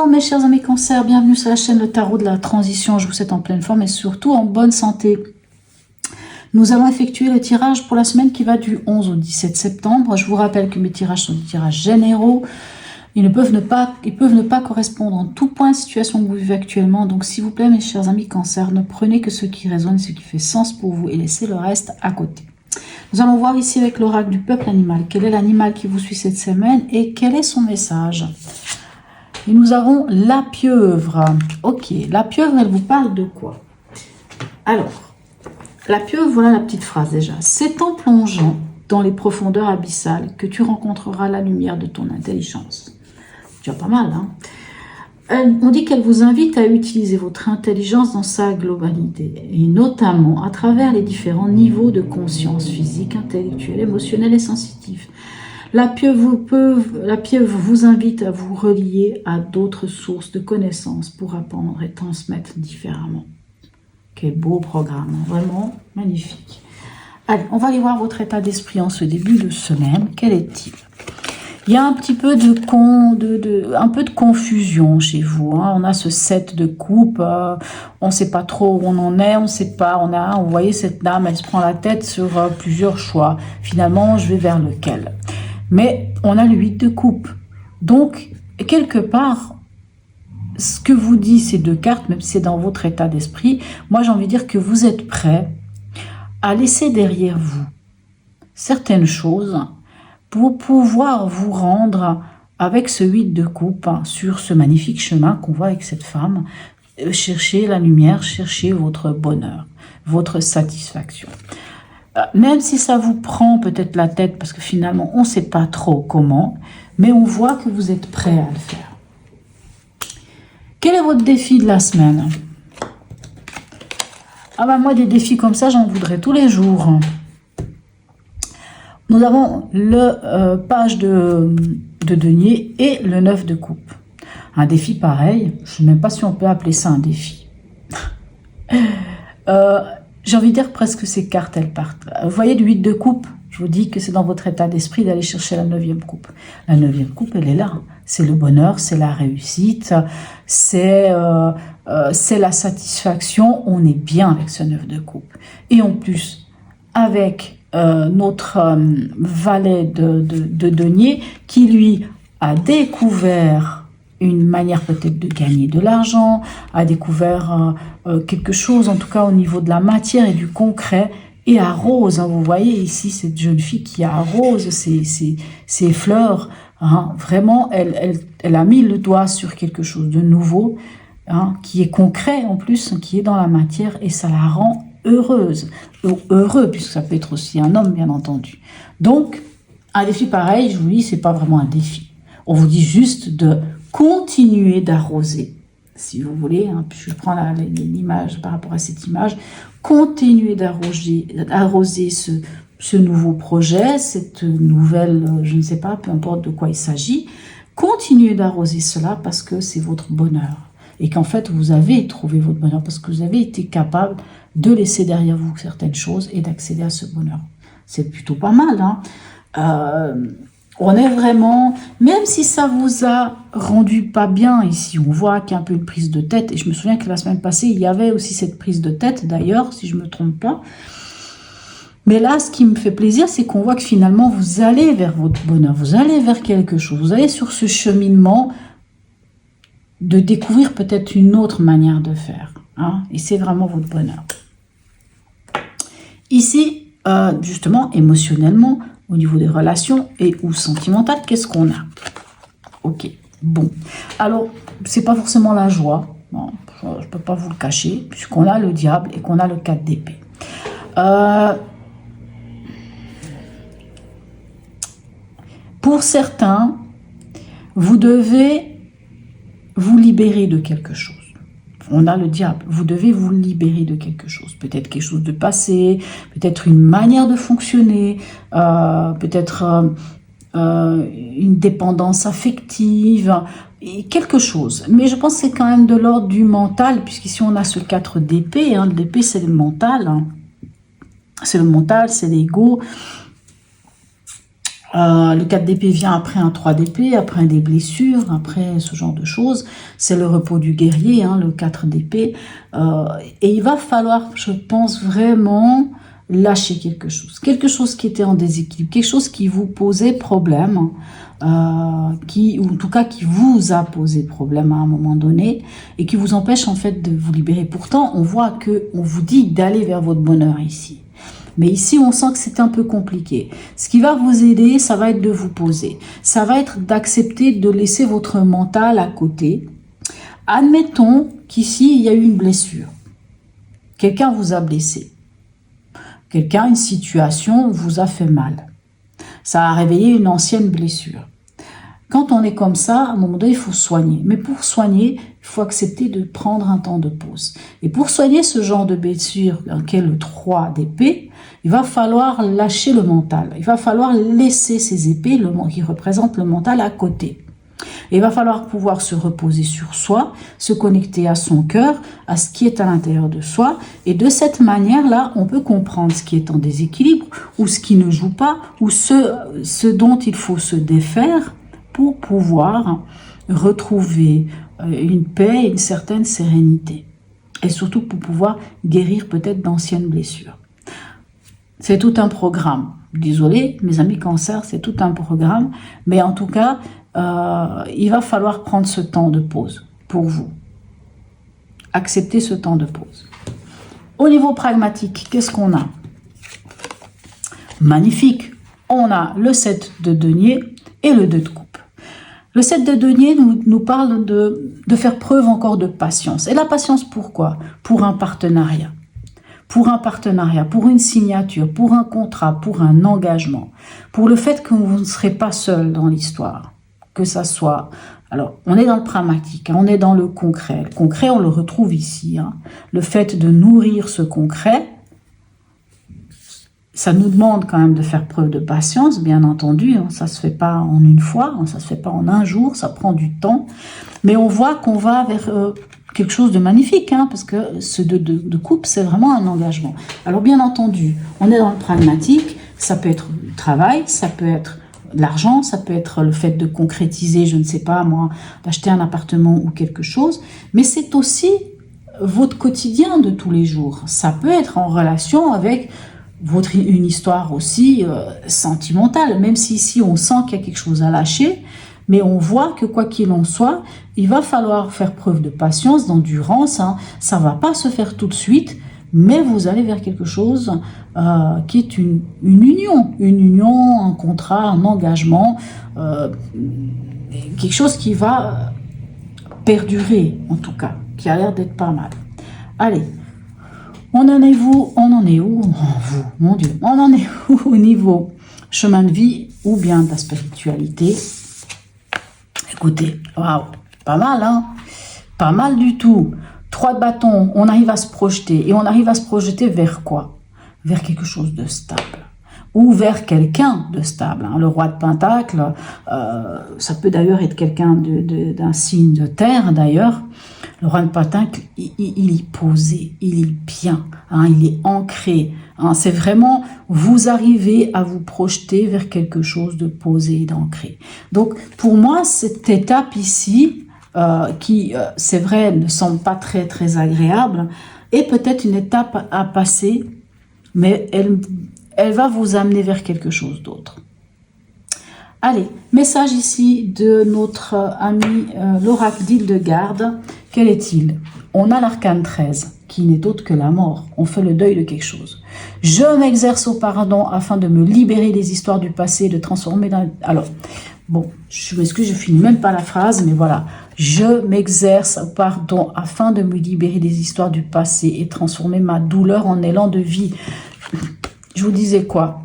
Bonjour mes chers amis Cancer, bienvenue sur la chaîne Le Tarot de la Transition. Je vous souhaite en pleine forme et surtout en bonne santé. Nous allons effectuer le tirage pour la semaine qui va du 11 au 17 septembre. Je vous rappelle que mes tirages sont des tirages généraux. Ils peuvent ne pas correspondre en tout point de situation que vous vivez actuellement. Donc s'il vous plaît mes chers amis Cancer, ne prenez que ce qui résonne, ce qui fait sens pour vous et laissez le reste à côté. Nous allons voir ici avec l'oracle du peuple animal. Quel est l'animal qui vous suit cette semaine et quel est son message? Et nous avons la pieuvre. Ok, la pieuvre, elle vous parle de quoi? Alors, la pieuvre, voilà la petite phrase déjà. C'est en plongeant dans les profondeurs abyssales que tu rencontreras la lumière de ton intelligence. Tu as pas mal, hein? On dit qu'elle vous invite à utiliser votre intelligence dans sa globalité, et notamment à travers les différents niveaux de conscience physique, intellectuelle, émotionnelle et sensitive. La pieuvre vous invite à vous relier à d'autres sources de connaissances pour apprendre et transmettre différemment. Quel beau programme, hein, vraiment magnifique. Allez, on va aller voir votre état d'esprit en ce début de semaine. Quel est-il? Il y a un petit peu de confusion chez vous. Hein. On a ce 7 de coupe, on ne sait pas trop où on en est, on ne sait pas. Vous voyez cette dame, elle se prend la tête sur plusieurs choix. Finalement, je vais vers lequel? Mais on a le 8 de coupe. Donc, quelque part, ce que vous dit ces deux cartes, même si c'est dans votre état d'esprit, moi j'ai envie de dire que vous êtes prêt à laisser derrière vous certaines choses pour pouvoir vous rendre avec ce 8 de coupe sur ce magnifique chemin qu'on voit avec cette femme. Cherchez la lumière, cherchez votre bonheur, votre satisfaction. Même si ça vous prend peut-être la tête, parce que finalement, on ne sait pas trop comment, mais on voit que vous êtes prêt à le faire. Quel est votre défi de la semaine? Ah bah moi, des défis comme ça, j'en voudrais tous les jours. Nous avons le page de denier et le 9 de coupe. Un défi pareil, je ne sais même pas si on peut appeler ça un défi. J'ai envie de dire presque ces cartes, elles partent. Vous voyez le 8 de coupe, je vous dis que c'est dans votre état d'esprit d'aller chercher la 9e coupe. La 9e coupe, elle est là. C'est le bonheur, c'est la réussite, c'est la satisfaction. On est bien avec ce 9 de coupe. Et en plus, avec notre valet de denier qui, lui, a découvert une manière peut-être de gagner de l'argent, a découvert quelque chose, en tout cas au niveau de la matière et du concret, et arrose. Hein, vous voyez ici cette jeune fille qui arrose ses fleurs. Hein, vraiment, elle a mis le doigt sur quelque chose de nouveau, hein, qui est concret en plus, qui est dans la matière, et ça la rend heureuse. Ou heureux, puisque ça peut être aussi un homme, bien entendu. Donc, un défi pareil, je vous dis, c'est pas vraiment un défi. On vous dit juste de continuer d'arroser, si vous voulez, hein, puis je prends l'image par rapport à cette image, continuer d'arroser ce nouveau projet, cette nouvelle, je ne sais pas, peu importe de quoi il s'agit, continuez d'arroser cela parce que c'est votre bonheur, et qu'en fait vous avez trouvé votre bonheur, parce que vous avez été capable de laisser derrière vous certaines choses et d'accéder à ce bonheur. C'est plutôt pas mal, hein. On est vraiment, même si ça vous a rendu pas bien ici, on voit qu'il y a un peu une prise de tête, et je me souviens que la semaine passée, il y avait aussi cette prise de tête, d'ailleurs, si je me trompe pas. Mais là, ce qui me fait plaisir, c'est qu'on voit que finalement, vous allez vers votre bonheur, vous allez vers quelque chose, vous allez sur ce cheminement de découvrir peut-être une autre manière de faire, hein, et c'est vraiment votre bonheur. Ici, justement, émotionnellement, au niveau des relations et ou sentimentales, qu'est-ce qu'on a? Ok, bon. Alors, c'est pas forcément la joie, non, je peux pas vous le cacher, puisqu'on a le diable et qu'on a le 4 d'épée. Pour certains, vous devez vous libérer de quelque chose. On a le diable, vous devez vous libérer de quelque chose. Peut-être quelque chose de passé, peut-être une manière de fonctionner, peut-être une dépendance affective, et quelque chose. Mais je pense que c'est quand même de l'ordre du mental, puisqu'ici on a ce 4 d'épée. Hein, l'épée c'est le mental. Hein. C'est le mental, c'est l'ego. Le 4 d'épée vient après un 3 d'épée, après des blessures, après ce genre de choses. C'est le repos du guerrier, hein, le 4 d'épée. Et il va falloir, je pense, vraiment lâcher quelque chose. Quelque chose qui était en déséquilibre, quelque chose qui vous posait problème, ou en tout cas qui vous a posé problème à un moment donné, et qui vous empêche en fait de vous libérer. Pourtant, on voit qu'on vous dit d'aller vers votre bonheur ici. Mais ici, on sent que c'est un peu compliqué. Ce qui va vous aider, ça va être de vous poser. Ça va être d'accepter de laisser votre mental à côté. Admettons qu'ici, il y a eu une blessure. Quelqu'un vous a blessé. Une situation vous a fait mal. Ça a réveillé une ancienne blessure. Quand on est comme ça, à un moment donné, il faut soigner. Mais pour soigner, il faut accepter de prendre un temps de pause. Et pour soigner ce genre de blessure, qu'est le 3 d'épée, il va falloir lâcher le mental. Il va falloir laisser ces épées, qui représentent le mental, à côté. Et il va falloir pouvoir se reposer sur soi, se connecter à son cœur, à ce qui est à l'intérieur de soi. Et de cette manière-là, on peut comprendre ce qui est en déséquilibre, ou ce qui ne joue pas, ou ce dont il faut se défaire, pour pouvoir retrouver une paix et une certaine sérénité. Et surtout pour pouvoir guérir peut-être d'anciennes blessures. C'est tout un programme. Désolé, mes amis cancer, c'est tout un programme. Mais en tout cas, il va falloir prendre ce temps de pause pour vous. Accepter ce temps de pause. Au niveau pragmatique, qu'est-ce qu'on a? Magnifique. On a le 7 de denier et le 2 de coupe. Le 7 de denier nous parle de faire preuve encore de patience. Et la patience, pourquoi? Pour un partenariat. Pour un partenariat, pour une signature, pour un contrat, pour un engagement. Pour le fait que vous ne serez pas seul dans l'histoire. Que ça soit... Alors, on est dans le pragmatique, hein, on est dans le concret. Le concret, on le retrouve ici. Hein. Le fait de nourrir ce concret, ça nous demande quand même de faire preuve de patience, bien entendu. Hein, ça se fait pas en une fois, hein, ça se fait pas en un jour, ça prend du temps. Mais on voit qu'on va vers quelque chose de magnifique, hein, parce que ce de coupe, c'est vraiment un engagement. Alors bien entendu, on est dans le pragmatique, ça peut être le travail, ça peut être l'argent, ça peut être le fait de concrétiser, je ne sais pas moi, d'acheter un appartement ou quelque chose, mais c'est aussi votre quotidien de tous les jours. Ça peut être en relation avec une histoire aussi sentimentale, même si ici on sent qu'il y a quelque chose à lâcher, mais on voit que quoi qu'il en soit, il va falloir faire preuve de patience, d'endurance, hein. Ça va pas se faire tout de suite, mais vous allez vers quelque chose qui est une union, un contrat, un engagement, quelque chose qui va perdurer en tout cas, qui a l'air d'être pas mal. Allez. On en est où? Mon Dieu. On en est où au niveau chemin de vie ou bien de la spiritualité? Écoutez, waouh, pas mal, hein? Pas mal du tout. 3 de bâton, on arrive à se projeter. Et on arrive à se projeter vers quoi? Vers quelque chose de stable. Ou vers quelqu'un de stable. Hein. Le roi de Pentacle, ça peut d'ailleurs être quelqu'un d'un signe de terre, d'ailleurs. Le roi de Pentacle, il est posé, il est bien, hein, il est ancré. Hein, c'est vraiment, vous arrivez à vous projeter vers quelque chose de posé et d'ancré. Donc, pour moi, cette étape ici, qui, c'est vrai, ne semble pas très, très agréable, est peut-être une étape à passer, mais elle va vous amener vers quelque chose d'autre. Allez, message ici de notre ami l'oracle d'Hildegarde. Quel est-il? On a l'arcane 13, qui n'est autre que la mort. On fait le deuil de quelque chose. Je m'exerce au pardon afin de me libérer des histoires du passé, de transformer dans... Alors, bon, je m'excuse, je finis même pas la phrase, mais voilà. Je m'exerce au pardon afin de me libérer des histoires du passé et transformer ma douleur en élan de vie. Je vous disais quoi?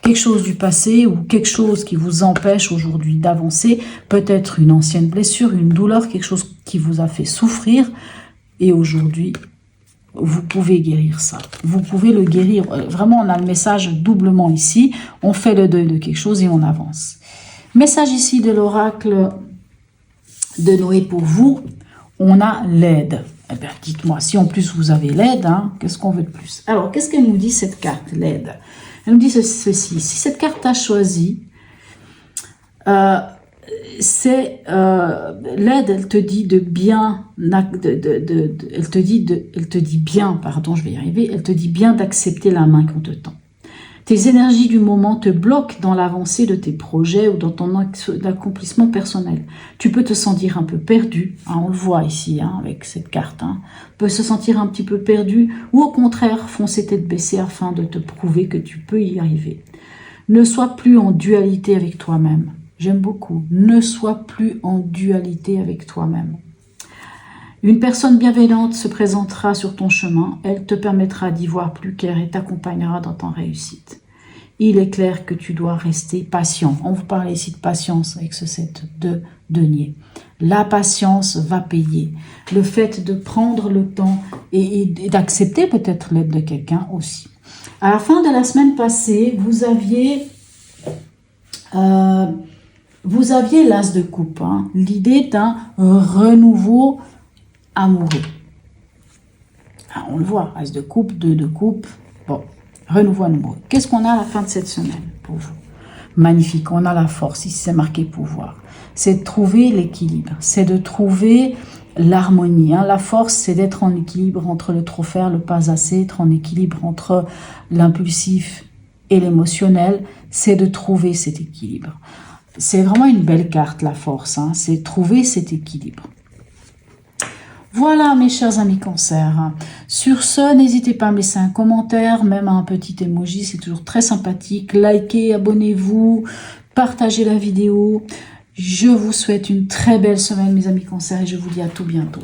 Quelque chose du passé ou quelque chose qui vous empêche aujourd'hui d'avancer, peut-être une ancienne blessure, une douleur, quelque chose qui vous a fait souffrir, et aujourd'hui, vous pouvez guérir ça. Vous pouvez le guérir. Vraiment, on a le message doublement ici. On fait le deuil de quelque chose et on avance. Message ici de l'oracle de Noé pour vous. On a l'aide. Eh bien, dites-moi, si en plus vous avez l'aide, hein, qu'est-ce qu'on veut de plus? Alors, qu'est-ce qu'elle nous dit cette carte, l'aide? Elle nous dit ceci. Si cette carte t'a choisi, c'est l'aide, elle te dit de bien, elle te dit bien, pardon, je vais y arriver, elle te dit bien d'accepter la main qu'on te tend. Tes énergies du moment te bloquent dans l'avancée de tes projets ou dans ton accomplissement personnel. Tu peux te sentir un peu perdu, hein, on le voit ici avec cette carte, peut se sentir un petit peu perdu ou au contraire foncer tête baissée afin de te prouver que tu peux y arriver. Ne sois plus en dualité avec toi-même. J'aime beaucoup. Ne sois plus en dualité avec toi-même. Une personne bienveillante se présentera sur ton chemin. Elle te permettra d'y voir plus clair et t'accompagnera dans ta réussite. Il est clair que tu dois rester patient. On vous parle ici de patience avec ce 7 de denier. La patience va payer. Le fait de prendre le temps et d'accepter peut-être l'aide de quelqu'un aussi. À la fin de la semaine passée, vous aviez l'as de coupe. L'idée d'un renouveau amoureux. On le voit, as de coupe, 2 de coupe. Bon, renouveau amoureux. Qu'est-ce qu'on a à la fin de cette semaine pour vous? Magnifique, on a la force, ici c'est marqué pouvoir. C'est de trouver l'équilibre, c'est de trouver l'harmonie. La force, c'est d'être en équilibre entre le trop faire, le pas assez, être en équilibre entre l'impulsif et l'émotionnel. C'est de trouver cet équilibre. C'est vraiment une belle carte, la force. C'est trouver cet équilibre. Voilà mes chers amis Cancer. Sur ce, n'hésitez pas à me laisser un commentaire, même un petit emoji, c'est toujours très sympathique. Likez, abonnez-vous, partagez la vidéo. Je vous souhaite une très belle semaine mes amis Cancer et je vous dis à tout bientôt.